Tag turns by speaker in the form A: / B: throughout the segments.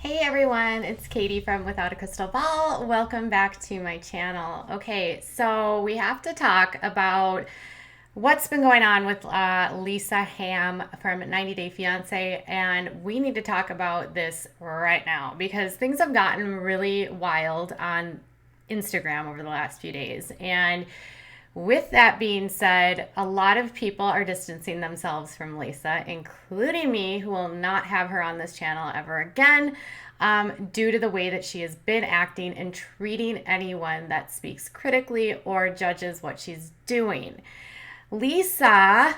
A: Hey everyone, it's Katie from Without a Crystal Ball. Welcome back to my channel. Okay, so we have to talk about what's been going on with Lisa Hamme from 90 Day Fiance, and we need to talk about this right now because things have gotten really wild on Instagram over the last few days. And with that being said, a lot of people are distancing themselves from Lisa, including me, who will not have her on this channel ever again, due to the way that she has been acting and treating anyone that speaks critically or judges what she's doing. Lisa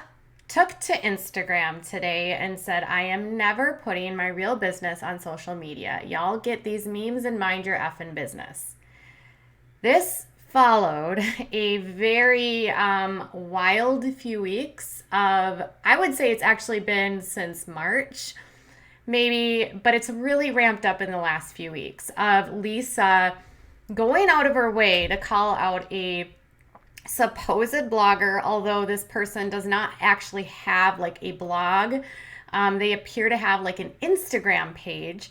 A: took to Instagram today and said, I am never putting my real business on social media. Y'all get these memes and mind your effing business. This followed a very wild few weeks of, I would say it's actually been since March, maybe, but it's really ramped up in the last few weeks of Lisa going out of her way to call out a supposed blogger, although this person does not actually have like a blog. They appear to have like an Instagram page.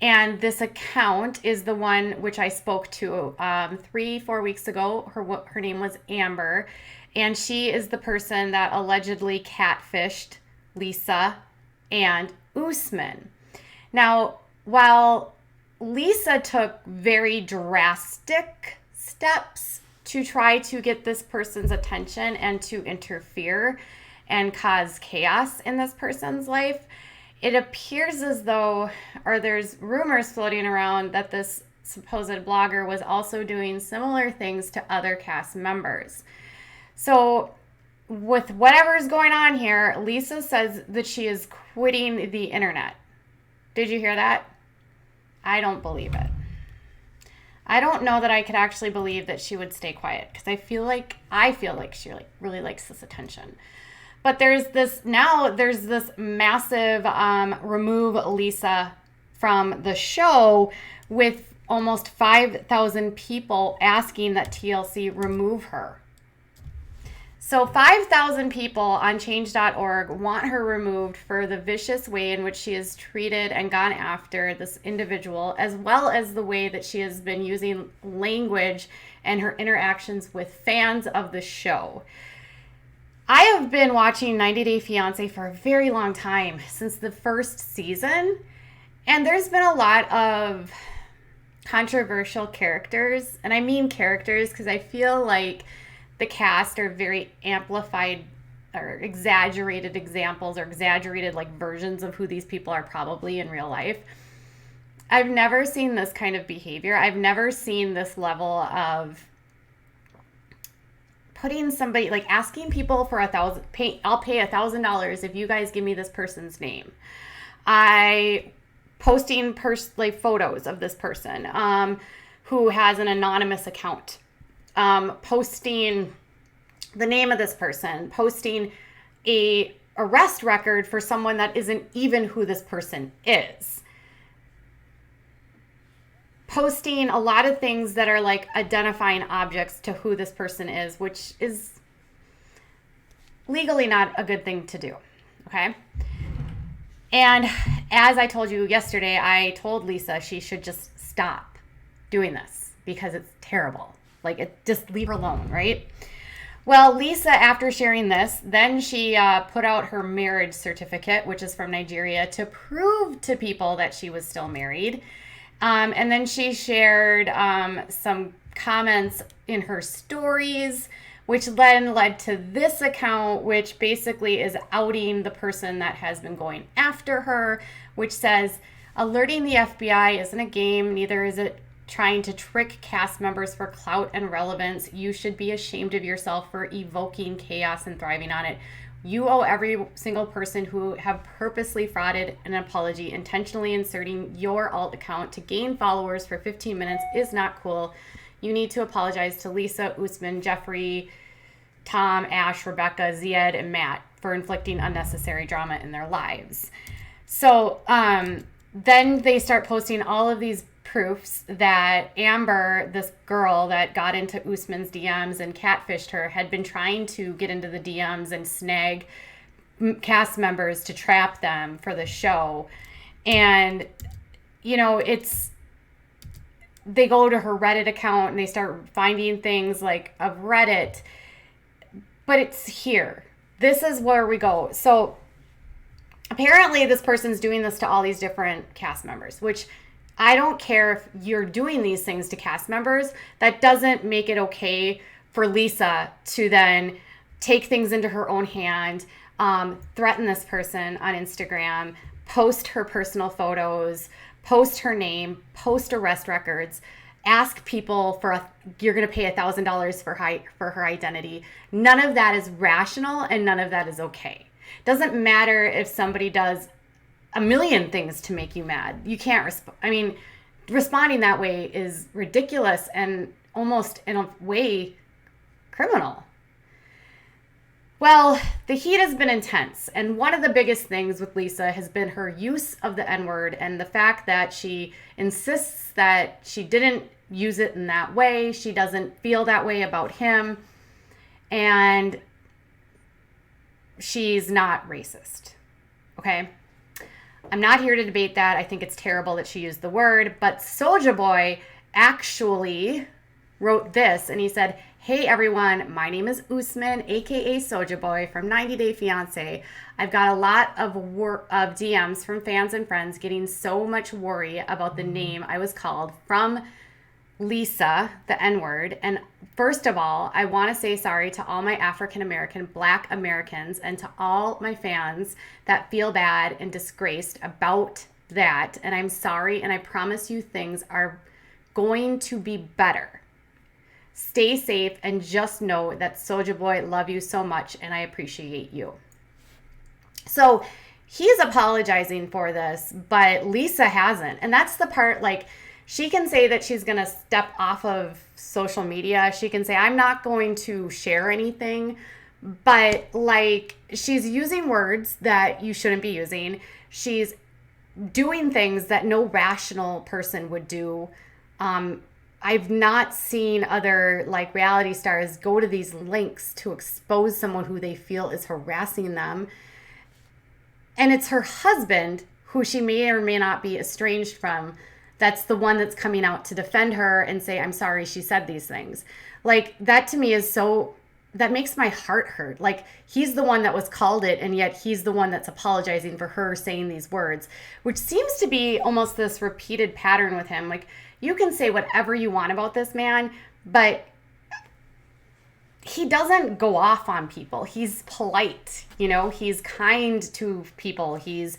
A: And this account is the one which I spoke to 3-4 weeks ago. Her name was Amber, and she is the person that allegedly catfished Lisa and Usman. Now, while Lisa took very drastic steps to try to get this person's attention and to interfere and cause chaos in this person's life, it appears as though, or there's rumors floating around that this supposed blogger was also doing similar things to other cast members. So with whatever's going on here, Lisa says that she is quitting the internet. Did you hear that? I don't believe it. I don't know that I could actually believe that she would stay quiet because I feel like she really likes this attention. But there's this massive remove Lisa from the show with almost 5,000 people asking that TLC remove her. So 5,000 people on change.org want her removed for the vicious way in which she has treated and gone after this individual, as well as the way that she has been using language and her interactions with fans of the show. I have been watching 90 Day Fiance for a very long time, since the first season, and there's been a lot of controversial characters, and I mean characters because I feel like the cast are very amplified or exaggerated examples or exaggerated like versions of who these people are probably in real life. I've never seen this kind of behavior. I've never seen this level of putting somebody, like asking people for I'll pay $1,000 if you guys give me this person's name. Posting photos of this person who has an anonymous account. Posting the name of this person, posting a arrest record for someone that isn't even who this person is. Posting a lot of things that are like identifying objects to who this person is, which is legally not a good thing to do, okay? And as I told you yesterday, I told Lisa she should just stop doing this because it's terrible. Just leave her alone, right? Well, Lisa, after sharing this, then she put out her marriage certificate, which is from Nigeria, to prove to people that she was still married. And then she shared some comments in her stories, which then led to this account, which basically is outing the person that has been going after her, which says, alerting the FBI isn't a game, neither is it trying to trick cast members for clout and relevance. You should be ashamed of yourself for evoking chaos and thriving on it. You owe every single person who have purposely frauded an apology. Intentionally inserting your alt account to gain followers for 15 minutes is not cool. You need to apologize to Lisa, Usman, Jeffrey, Tom, Ash, Rebecca, Ziad, and Matt for inflicting unnecessary drama in their lives. So then they start posting all of these proofs that Amber, this girl that got into Usman's DMs and catfished her, had been trying to get into the DMs and snag cast members to trap them for the show. And it's they go to her Reddit account and they start finding things like of Reddit, but it's here. This is where we go. So apparently this person's doing this to all these different cast members, which I don't care if you're doing these things to cast members. That doesn't make it okay for Lisa to then take things into her own hand, threaten this person on Instagram, post her personal photos, post her name, post arrest records, ask people for you're going to pay $1,000 for her identity. None of that is rational and none of that is okay. Doesn't matter if somebody does a million things to make you mad. You can't respond. I mean, responding that way is ridiculous and almost in a way criminal. Well, the heat has been intense, and one of the biggest things with Lisa has been her use of the N-word and the fact that she insists that she didn't use it in that way. She doesn't feel that way about him, and she's not racist. Okay? I'm not here to debate that. I think it's terrible that she used the word, but Soulja Boy actually wrote this, and he said, "Hey everyone, my name is Usman, aka Soulja Boy from 90 Day Fiance. I've got a lot of DMs from fans and friends getting so much worry about the name I was called from Lisa, the N-word. And first of all, I want to say sorry to all my African American, Black Americans, and to all my fans that feel bad and disgraced about that. And I'm sorry, and I promise you things are going to be better. Stay safe and just know that Soulja Boy, love you so much and I appreciate you." So he's apologizing for this, but Lisa hasn't. And that's the part, like, she can say that she's going to step off of social media. She can say, I'm not going to share anything. But, like, she's using words that you shouldn't be using. She's doing things that no rational person would do. I've not seen other like reality stars go to these links to expose someone who they feel is harassing them. And it's her husband, who she may or may not be estranged from, that's the one that's coming out to defend her and say, I'm sorry she said these things. Like, that to me is so, that makes my heart hurt. Like, he's the one that was called it, and yet he's the one that's apologizing for her saying these words, which seems to be almost this repeated pattern with him. Like, you can say whatever you want about this man, but he doesn't go off on people. He's polite, he's kind to people. He's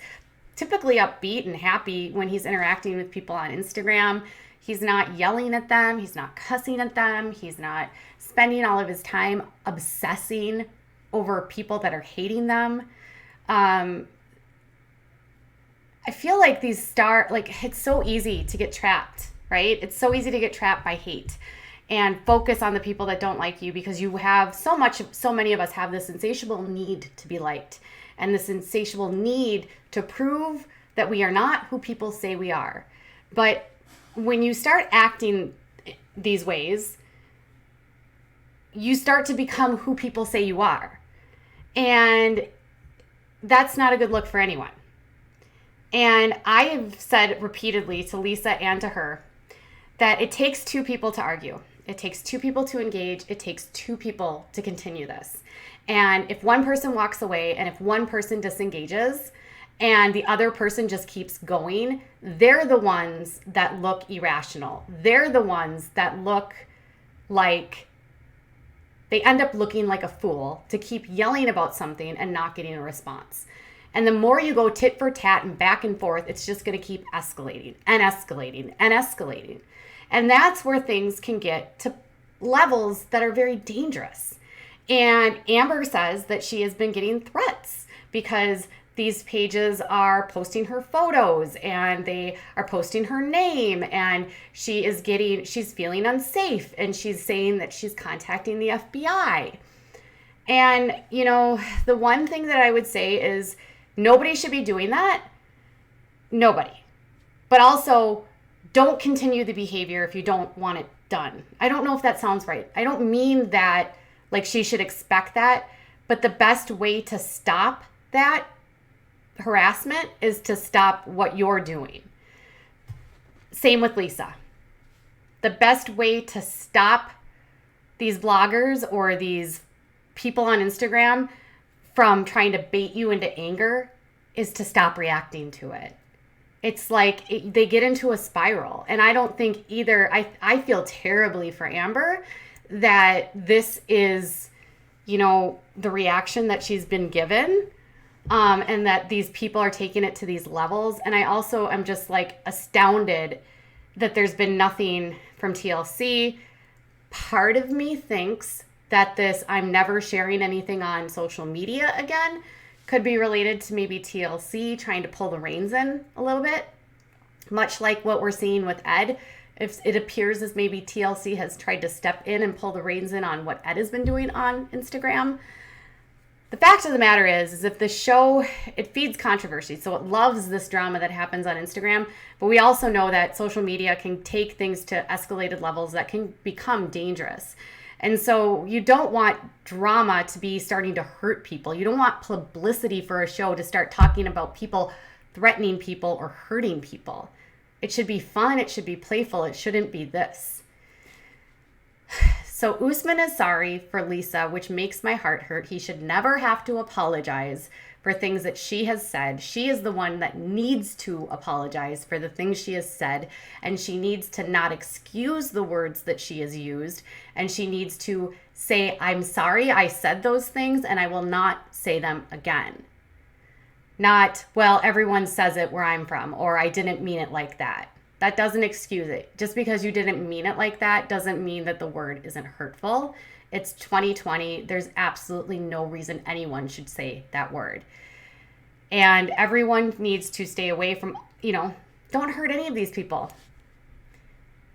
A: typically upbeat and happy when he's interacting with people on Instagram. He's not yelling at them. He's not cussing at them. He's not spending all of his time obsessing over people that are hating them. I feel like it's so easy to get trapped, right? It's so easy to get trapped by hate and focus on the people that don't like you because you have so many of us have this insatiable need to be liked and this insatiable need to prove that we are not who people say we are. But when you start acting these ways, you start to become who people say you are. And that's not a good look for anyone. And I've said repeatedly to Lisa and to her that it takes two people to argue. It takes two people to engage. It takes two people to continue this. And if one person walks away and if one person disengages and the other person just keeps going, they're the ones that look irrational. They're the ones that look like they end up looking like a fool to keep yelling about something and not getting a response. And the more you go tit for tat and back and forth, it's just going to keep escalating and escalating and escalating. And that's where things can get to levels that are very dangerous. And Amber says that she has been getting threats because these pages are posting her photos and they are posting her name and she's feeling unsafe and she's saying that she's contacting the FBI. And, the one thing that I would say is nobody should be doing that. Nobody. But also, don't continue the behavior if you don't want it done. I don't know if that sounds right. I don't mean that like she should expect that, but the best way to stop that harassment is to stop what you're doing. Same with Lisa. The best way to stop these bloggers or these people on Instagram from trying to bait you into anger is to stop reacting to it. It's like they get into a spiral. And I don't think either, I feel terribly for Amber that this is, the reaction that she's been given, and that these people are taking it to these levels. And I also am just like astounded that there's been nothing from TLC. Part of me thinks that this I'm never sharing anything on social media again could be related to maybe TLC trying to pull the reins in a little bit, much like what we're seeing with Ed. If it appears as maybe TLC has tried to step in and pull the reins in on what Ed has been doing on Instagram. The fact of the matter is if the show, it feeds controversy, so it loves this drama that happens on Instagram, but we also know that social media can take things to escalated levels that can become dangerous. And so you don't want drama to be starting to hurt people. You don't want publicity for a show to start talking about people threatening people or hurting people. It should be fun. It should be playful. It shouldn't be this. So Usman is sorry for Lisa, which makes my heart hurt. He should never have to apologize for things that she has said. She is the one that needs to apologize for the things she has said, and she needs to not excuse the words that she has used, and she needs to say, I'm sorry I said those things and I will not say them again. Not, well, everyone says it where I'm from, or I didn't mean it like that. That doesn't excuse it. Just because you didn't mean it like that doesn't mean that the word isn't hurtful. It's 2020. There's absolutely no reason anyone should say that word. And everyone needs to stay away from, don't hurt any of these people.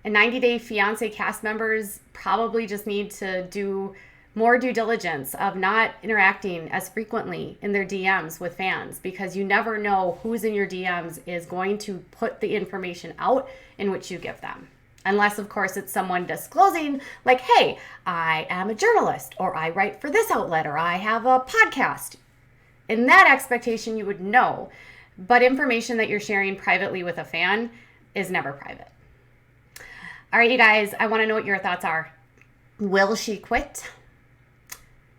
A: And 90 Day Fiance cast members probably just need to do more due diligence of not interacting as frequently in their DMs with fans, because you never know who's in your DMs is going to put the information out in which you give them. Unless, of course, it's someone disclosing like, hey, I am a journalist, or I write for this outlet, or I have a podcast. In that expectation, you would know. But information that you're sharing privately with a fan is never private. All right, you guys, I want to know what your thoughts are. Will she quit?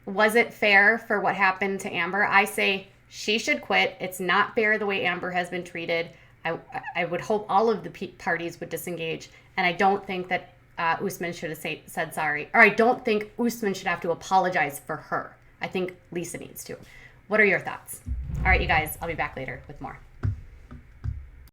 A: Was it fair for what happened to Amber? I say she should quit. It's not fair the way Amber has been treated. I would hope all of the parties would disengage. And I don't think that Usman should have said sorry. Or I don't think Usman should have to apologize for her. I think Lisa needs to. What are your thoughts? All right, you guys, I'll be back later with more.